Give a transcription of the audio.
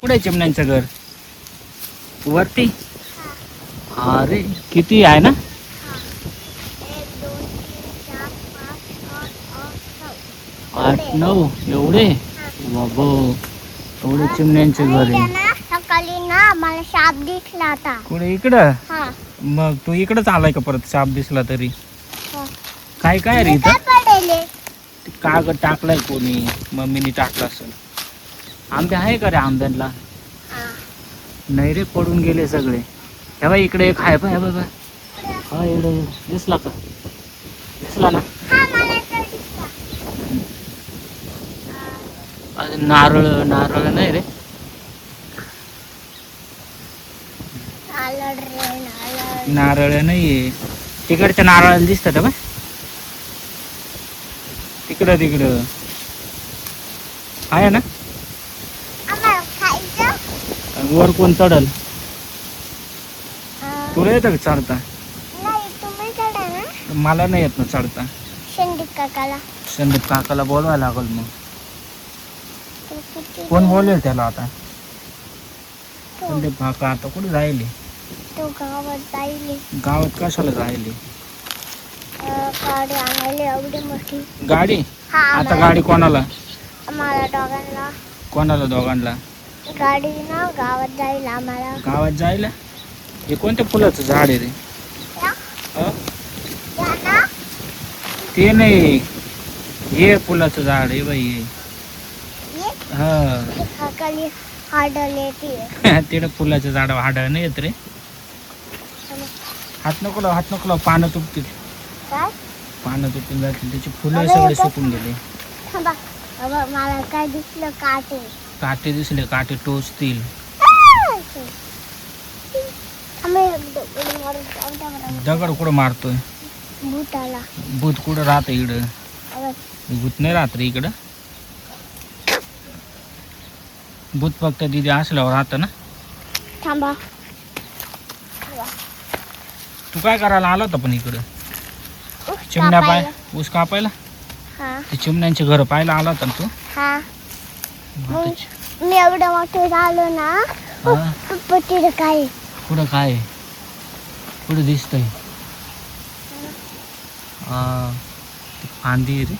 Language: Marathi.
कुठे आहे चिमण्यांचं घर? वरती. अरे किती आहे ना? 8-9 एवढे बाबो. एवढे चिमण्यांचे घर आहे. सकाळी ना मला साप दिसला होता. कुठे? इकडं? हा. मग तू इकडंच आलाय का परत? साप दिसला तरी? हा. काय काय रे काय इथं? पडेले? ते कागद टाकलाय कोणी, मम्मीने टाकला असेल. आंबे आहे का रे आंब्यांना? हा. नाही रे, पडून गेले सगळे. हे बाई इकडे एक आहे बाय बाबा. हा इकडे दिसला का? दिसला ना? हा, मला तर दिसला. अजून नारळ नारळ नाही रे. नारळ रे, नारळ. नारळ नाहीये. तिकडच्या नारळाला दिसतात बा. तिकडं तिकडं आहे ना. आम्हाला खायचं? वर कोण चढल? हा. तुला येतं का चढता? नाही, तुम्ही चढा ना. मला नाही येत ना चढता. संदीप काकाला. संदीप काकाला बोलवायला लागल मग. तू किती कोण बोलेल त्याला आता? तो संदीप काका आता कुठे राहिले? तो गावात जाईल. गावात कशाला राहिले? गाडी आणायला एवढी मोठी. गाडी? हा, आता गाडी कोणाला? आम्हाला दोघांना. कोणाला दोघांना? गाडी ना गावात जाईल आम्हाला. गावात जायला? हे कोणत्या फुलाचं झाड आहे रे? या? अ? या ना? ते नाही, हे फुलाचं झाड आहे बाई. ये. हा. ते काकाली हाडल येते. तिकडं फुलाचं झाड हाड नाही येत रे. हात नको लाव, हात नको लाव. पानं तुटतील. काय? पानं तुटून जातील. त्याची फुलं सगळे सुकून गेले. थांबा. बाबा, मला काय दिसलं? काटे. काटे दिसले, काटे टोचतील. दगड कुठं मारतोय? भूताला. भूत कुठं राहतं इकडं? भूत नाही राहत रे इकडं. भूत फक्त दिदी असल्यावर राहतं ना. थांबा. तू काय करायला आला होता पण इकडं? ऊस चिमण्या पाय कापायला. ऊस कापायला? हा. ते चिमण्यांचे घर पाहायला आला होता ना तू? हा. आता मी एवढं मोठं झालो ना. हा. पतीर काय? कुठं काय? कुठं दिसतंय? हा, ते फांदी आहे रे.